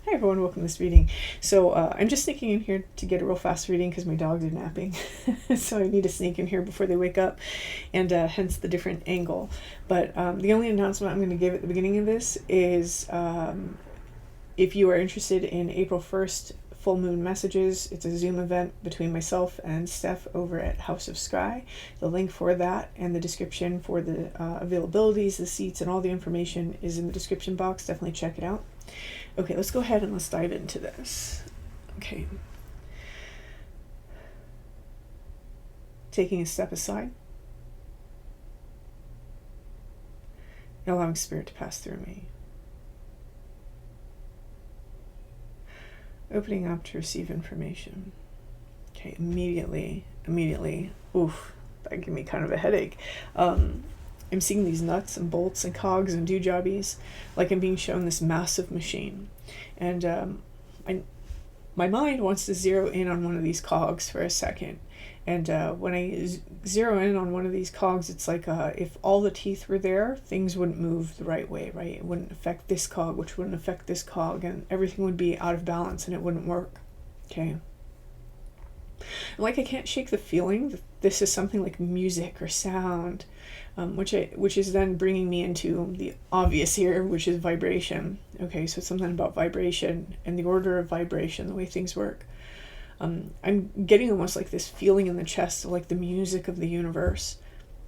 Hi everyone, welcome to this reading. So I'm just sneaking in here to get a real fast reading because my dogs are napping. So I need to sneak in here before they wake up, and hence the different angle. But the only announcement I'm going to give at the beginning of this is if you are interested in April 1st full moon messages, it's a Zoom event between myself and Steph over at House of Sky. The link for that and the description for the availabilities, the seats, and all the information is in the description box. Definitely check it out. Okay, let's go ahead and let's dive into this. Okay. Taking a step aside. Allowing spirit to pass through me. Opening up to receive information. Okay, immediately, oof, that gave me kind of a headache. I'm seeing these nuts and bolts and cogs and doojobbies, like I'm being shown this massive machine. And my mind wants to zero in on one of these cogs for a second. And when I zero in on one of these cogs, it's like if all the teeth were there, things wouldn't move the right way, right? It wouldn't affect this cog, which wouldn't affect this cog, and everything would be out of balance and it wouldn't work. Okay. Like I can't shake the feeling that this is something like music or sound, which is then bringing me into the obvious here, which is vibration. Okay, so it's something about vibration and the order of vibration, the way things work. I'm getting almost like this feeling in the chest of like the music of the universe.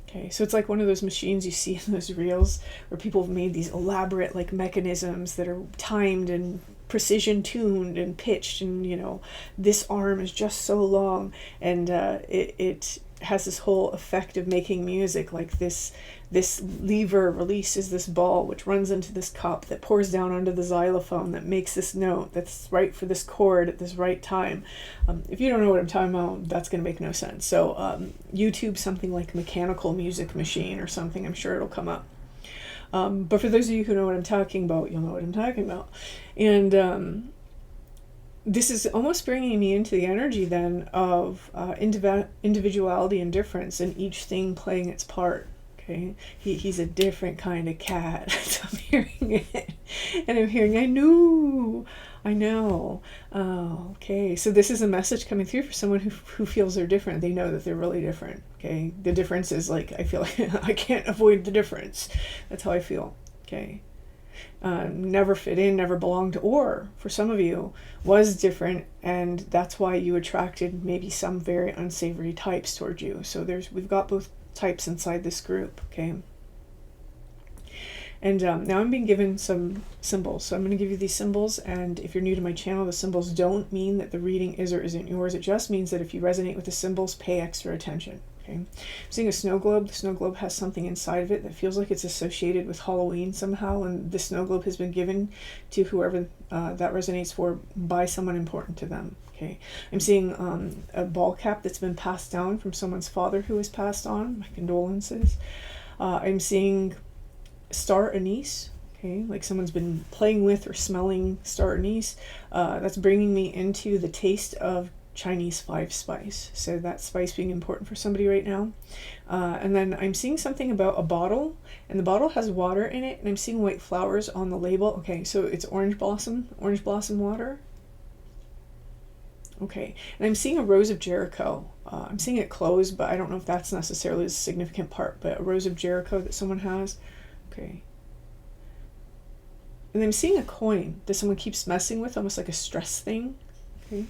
Okay, so it's like one of those machines you see in those reels where people have made these elaborate like mechanisms that are timed and precision tuned and pitched, and you know, this arm is just so long, and it has this whole effect of making music. Like this lever releases this ball which runs into this cup that pours down onto the xylophone that makes this note that's right for this chord at this right time. If you don't know what I'm talking about, that's going to make no sense. So YouTube something like mechanical music machine or something, I'm sure it'll come up. But for those of you who know what I'm talking about, you'll know what I'm talking about. And this is almost bringing me into the energy then of individuality and difference, and each thing playing its part. Okay, he's a different kind of cat. So I'm hearing it, and I'm hearing, I know. Oh, okay. So this is a message coming through for someone who feels they're different. They know that they're really different. Okay, the difference is like, I feel like I can't avoid the difference. That's how I feel. Okay. Never fit in, never belonged, or for some of you was different, and that's why you attracted maybe some very unsavory types towards you. So we've got both types inside this group. Okay. And now I'm being given some symbols. So I'm going to give you these symbols, and if you're new to my channel, the symbols don't mean that the reading is or isn't yours. It just means that if you resonate with the symbols, pay extra attention. Okay. I'm seeing a snow globe. The snow globe has something inside of it that feels like it's associated with Halloween somehow, and the snow globe has been given to whoever that resonates for by someone important to them. Okay. I'm seeing a ball cap that's been passed down from someone's father who has passed on. My condolences. I'm seeing star anise. Okay, like someone's been playing with or smelling star anise. That's bringing me into the taste of Chinese 5 spice. So that spice being important for somebody right now. And then I'm seeing something about a bottle, and the bottle has water in it, and I'm seeing white flowers on the label. Okay, so it's orange blossom water. Okay, and I'm seeing a rose of Jericho. I'm seeing it closed, but I don't know if that's necessarily a significant part, but a rose of Jericho that someone has. Okay. And I'm seeing a coin that someone keeps messing with, almost like a stress thing. Okay.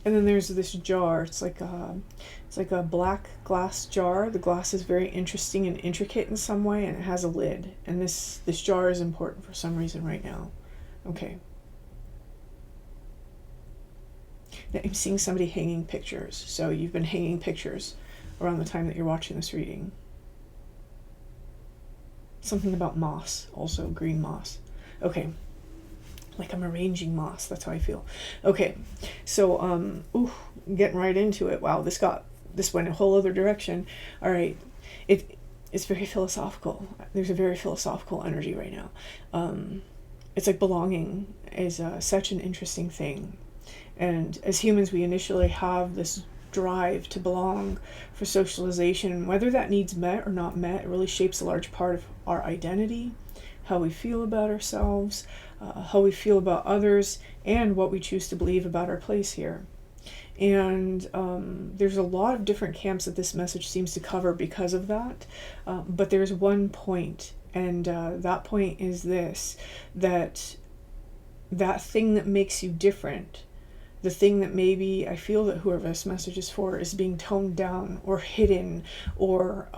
And then there's this jar. It's like a black glass jar. The glass is very interesting and intricate in some way, and it has a lid. And this jar is important for some reason right now. Okay. Now I'm seeing somebody hanging pictures. So you've been hanging pictures around the time that you're watching this reading. Something about moss, also green moss. Okay. Like I'm arranging moss, that's how I feel. Okay, so getting right into it. Wow, this went a whole other direction. All right, it's very philosophical. There's a very philosophical energy right now. It's like belonging is such an interesting thing, and as humans, we initially have this drive to belong for socialization. Whether that needs met or not met, it really shapes a large part of our identity. how we feel about ourselves, how we feel about others, and what we choose to believe about our place here. And there's a lot of different camps that this message seems to cover because of that. But there's one point, and that point is this, that thing that makes you different, the thing that maybe I feel that whoever this message is for is being toned down or hidden or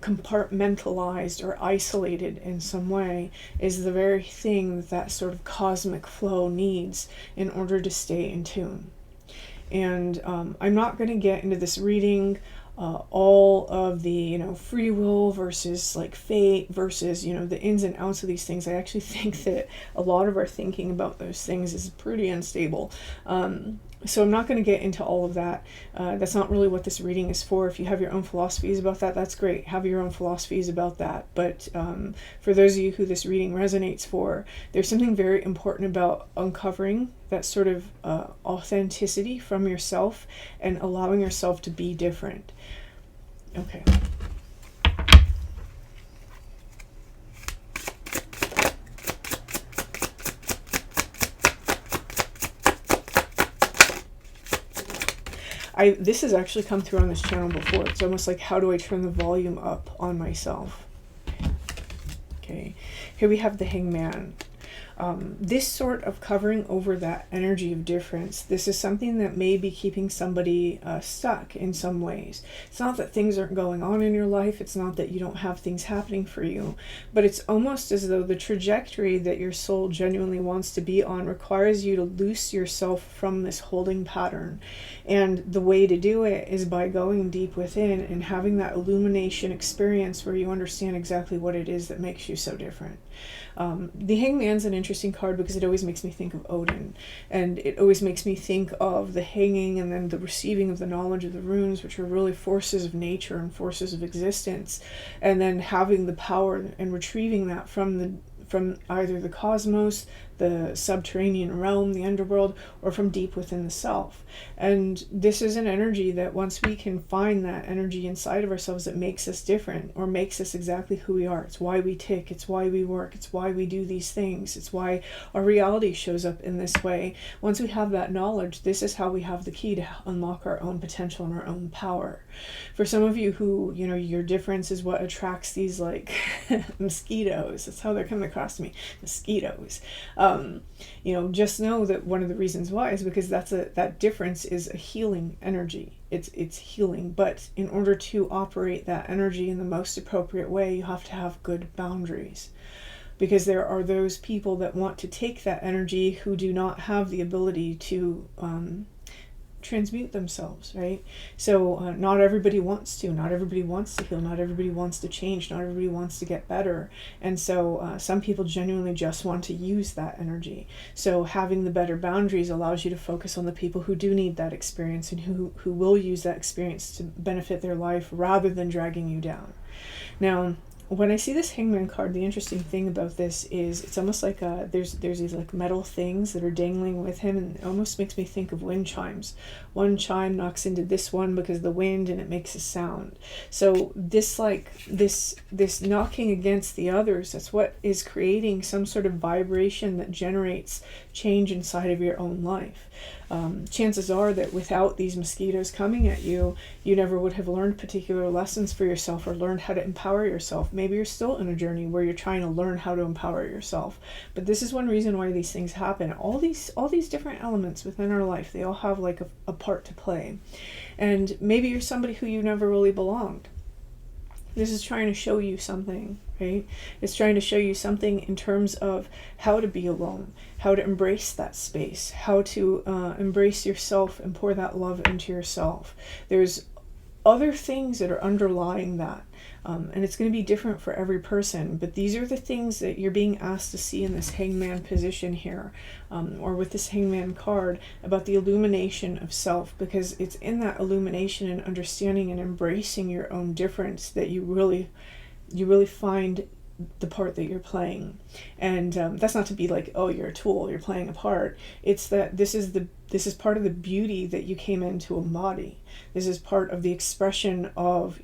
compartmentalized or isolated in some way, is the very thing that sort of cosmic flow needs in order to stay in tune. And I'm not going to get into this reading all of the free will versus like fate versus the ins and outs of these things. I actually think that a lot of our thinking about those things is pretty unstable. So I'm not going to get into all of that. That's not really what this reading is for. If you have your own philosophies about that, that's great. Have your own philosophies about that. But for those of you who this reading resonates for, there's something very important about uncovering that sort of authenticity from yourself and allowing yourself to be different. Okay. This has actually come through on this channel before. It's almost like, how do I turn the volume up on myself? Okay, here we have the Hangman. This sort of covering over that energy of difference, this is something that may be keeping somebody stuck in some ways. It's not that things aren't going on in your life, it's not that you don't have things happening for you, but it's almost as though the trajectory that your soul genuinely wants to be on requires you to loose yourself from this holding pattern. And the way to do it is by going deep within and having that illumination experience where you understand exactly what it is that makes you so different. The Hangman's an interesting card because it always makes me think of Odin, and it always makes me think of the hanging and then the receiving of the knowledge of the runes, which are really forces of nature and forces of existence, and then having the power and retrieving that from either the cosmos, the subterranean realm, the underworld, or from deep within the self. And this is an energy that once we can find that energy inside of ourselves that makes us different or makes us exactly who we are. It's why we tick, it's why we work, it's why we do these things, it's why our reality shows up in this way. Once we have that knowledge, this is how we have the key to unlock our own potential and our own power. For some of you who, your difference is what attracts these like mosquitoes. That's how they're coming across to me, mosquitoes. Just know that one of the reasons why is because that difference is a healing energy. It's healing, but in order to operate that energy in the most appropriate way, you have to have good boundaries. Because there are those people that want to take that energy who do not have the ability to transmute themselves, right? So not everybody wants to. Not everybody wants to heal. Not everybody wants to change. Not everybody wants to get better. And so some people genuinely just want to use that energy. So having the better boundaries allows you to focus on the people who do need that experience and who will use that experience to benefit their life rather than dragging you down. Now, when I see this Hangman card, the interesting thing about this is it's almost like there's these like metal things that are dangling with him, and it almost makes me think of wind chimes. One chime knocks into this one because of the wind, and it makes a sound. So this knocking against the others, that's what is creating some sort of vibration that generates change inside of your own life. Chances are that without these mosquitoes coming at you, you never would have learned particular lessons for yourself or learned how to empower yourself. Maybe you're still in a journey where you're trying to learn how to empower yourself. But this is one reason why these things happen. All these different elements within our life, they all have like a part to play. And maybe you're somebody who you never really belonged. This is trying to show you something, right? It's trying to show you something in terms of how to be alone, how to embrace that space, how to embrace yourself and pour that love into yourself. There's other things that are underlying that. And it's going to be different for every person, but these are the things that you're being asked to see in this Hangman position here, or with this Hangman card, about the illumination of self, because it's in that illumination and understanding and embracing your own difference that you really find the part that you're playing. And that's not to be like, oh, you're a tool, you're playing a part. It's that this is part of the beauty that you came in to embody. This is part of the expression of,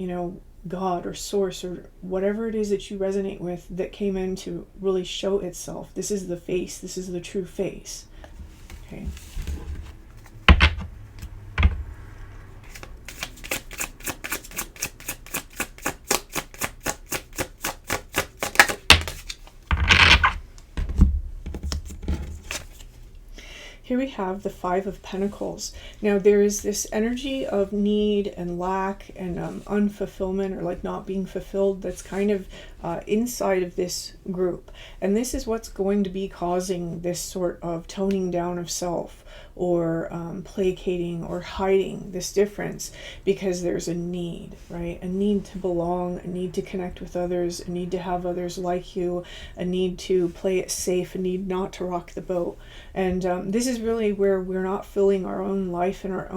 God or source or whatever it is that you resonate with that came in to really show itself. This is the face. This is the true face. Okay. Here we have the Five of Pentacles. Now there is this energy of need and lack and unfulfillment, or like not being fulfilled, that's kind of inside of this group. And this is what's going to be causing this sort of toning down of self, or placating or hiding this difference, because there's a need, right? A need to belong, a need to connect with others, a need to have others like you, a need to play it safe, a need not to rock the boat. And this is really where we're not filling our own life and our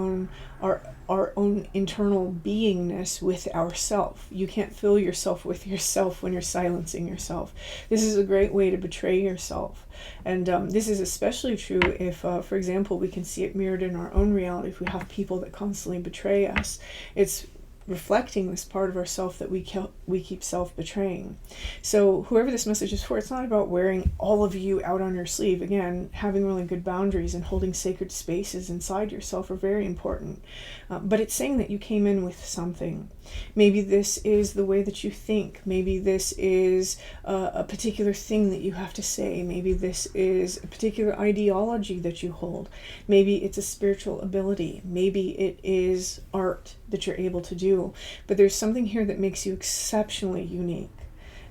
own internal beingness with ourself. You can't fill yourself with yourself when you're silencing yourself. This is a great way to betray yourself. And this is especially true if, for example, we can see it mirrored in our own reality. If we have people that constantly betray us, it's reflecting this part of ourself that we keep self-betraying. So whoever this message is for, it's not about wearing all of you out on your sleeve. Again, having really good boundaries and holding sacred spaces inside yourself are very important. But it's saying that you came in with something. Maybe this is the way that you think. Maybe this is a particular thing that you have to say. Maybe this is a particular ideology that you hold. Maybe it's a spiritual ability. Maybe it is art that you're able to do. But there's something here that makes you exceptionally unique.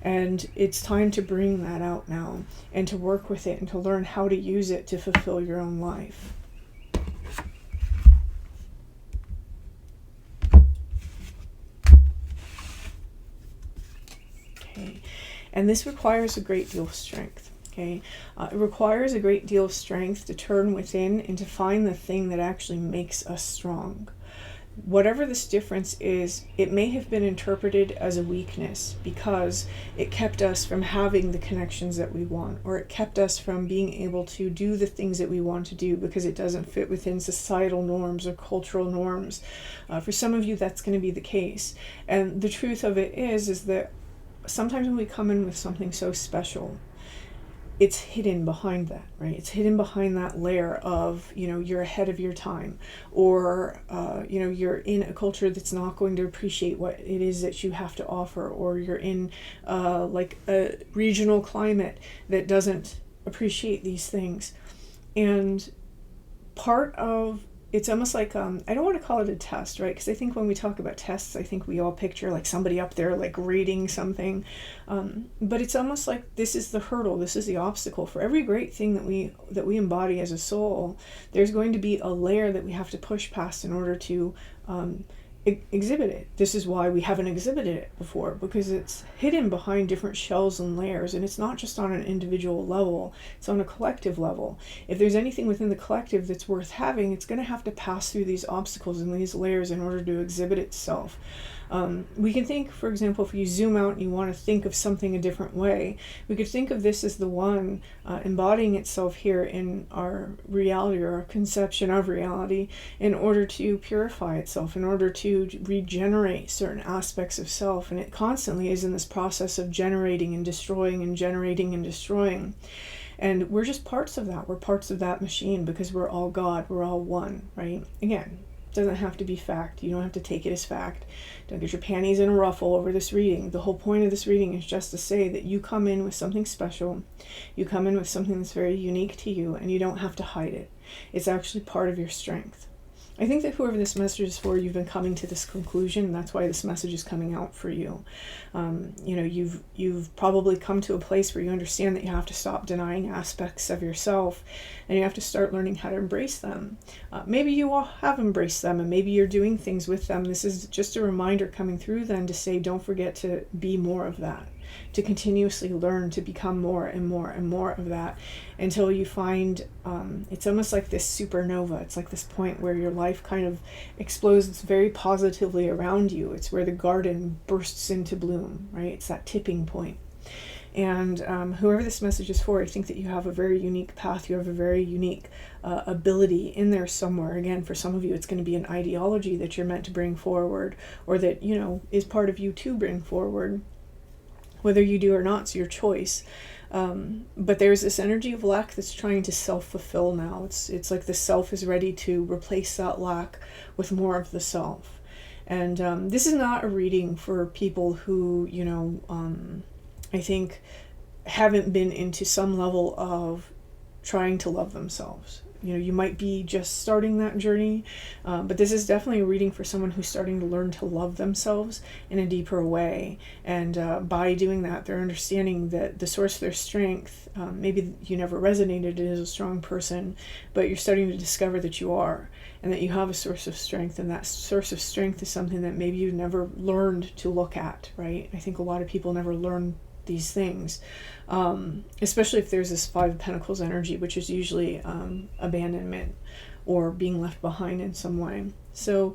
And it's time to bring that out now, and to work with it, and to learn how to use it to fulfill your own life. Okay, and this requires a great deal of strength. Okay, it requires a great deal of strength to turn within and to find the thing that actually makes us strong. Whatever this difference is, it may have been interpreted as a weakness because it kept us from having the connections that we want, or it kept us from being able to do the things that we want to do because it doesn't fit within societal norms or cultural norms. For some of you, that's going to be the case. And the truth of it is that sometimes when we come in with something so special, it's hidden behind that, right? It's hidden behind that layer of, you're ahead of your time, or, you're in a culture that's not going to appreciate what it is that you have to offer, or you're in like a regional climate that doesn't appreciate these things. And part of it's almost like, I don't want to call it a test, right? Because I think when we talk about tests, I think we all picture like somebody up there like reading something. But it's almost like this is the hurdle, this is the obstacle. For every great thing that we embody as a soul, there's going to be a layer that we have to push past in order to exhibit it. This is why we haven't exhibited it before, because it's hidden behind different shells and layers, and it's not just on an individual level, it's on a collective level. If there's anything within the collective that's worth having, it's going to have to pass through these obstacles and these layers in order to exhibit itself. We can think, for example, if you zoom out and you want to think of something a different way, we could think of this as the one embodying itself here in our reality, or our conception of reality, in order to purify itself, in order to regenerate certain aspects of self. And it constantly is in this process of generating and destroying and generating and destroying. And we're just parts of that. We're parts of that machine because we're all God. We're all one, right? Again, doesn't have to be fact. You don't have to take it as fact. Don't get your panties in a ruffle over this reading. The whole point of this reading is just to say that you come in with something special. You come in with something that's very unique to you, and you don't have to hide it. It's actually part of your strength. I think that whoever this message is for, you've been coming to this conclusion, and that's why this message is coming out for you. You've probably come to a place where you understand that you have to stop denying aspects of yourself, and you have to start learning how to embrace them. Maybe you all have embraced them, and maybe you're doing things with them. This is just a reminder coming through then to say, don't forget to be more of that, to continuously learn to become more and more and more of that, until you find it's almost like this supernova. It's like this point where your life kind of explodes very positively around you. It's where the garden bursts into bloom, right? It's that tipping point. And whoever this message is for, I think that you have a very unique path. You have a very unique ability in there somewhere. Again, for some of you, it's going to be an ideology that you're meant to bring forward, or that, you know, is part of you to bring forward. Whether you do or not, it's your choice. But there's this energy of lack that's trying to self-fulfill now. It's like the self is ready to replace that lack with more of the self. And this is not a reading for people who, you know, I think haven't been into some level of trying to love themselves. You know, you might be just starting that journey, but this is definitely a reading for someone who's starting to learn to love themselves in a deeper way. And by doing that, they're understanding that the source of their strength, maybe you never resonated as a strong person, but you're starting to discover that you are, and that you have a source of strength, and that source of strength is something that maybe you've never learned to look at, right? I think a lot of people never learn these things, especially if there's this Five of Pentacles energy, which is usually abandonment or being left behind in some way. So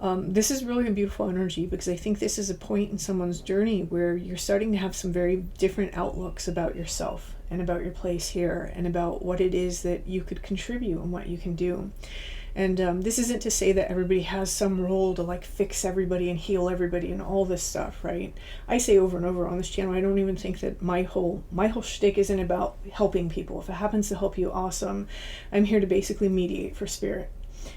this is really a beautiful energy, because I think this is a point in someone's journey where you're starting to have some very different outlooks about yourself and about your place here and about what it is that you could contribute and what you can do. And this isn't to say that everybody has some role to like fix everybody and heal everybody and all this stuff, right? I say over and over on this channel, I don't even think that my whole shtick isn't about helping people. If it happens to help you, awesome. I'm here to basically mediate for spirit.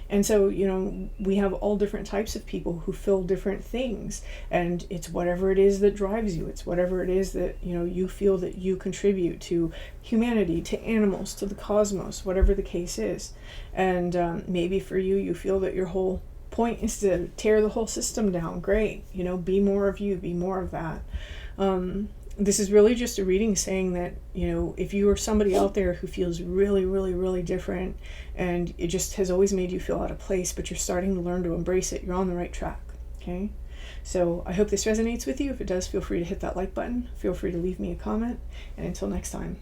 And so, you know, we have all different types of people who fill different things, and it's whatever it is that drives you. It's whatever it is that, you know, you feel that you contribute to humanity, to animals, to the cosmos, whatever the case is. And maybe for you, you feel that your whole point is to tear the whole system down. Great. You know, be more of you, be more of that. This is really just a reading saying that, you know, if you are somebody out there who feels really, really, really different, and it just has always made you feel out of place, but you're starting to learn to embrace it, you're on the right track, okay? So I hope this resonates with you. If it does, feel free to hit that like button. Feel free to leave me a comment. And until next time.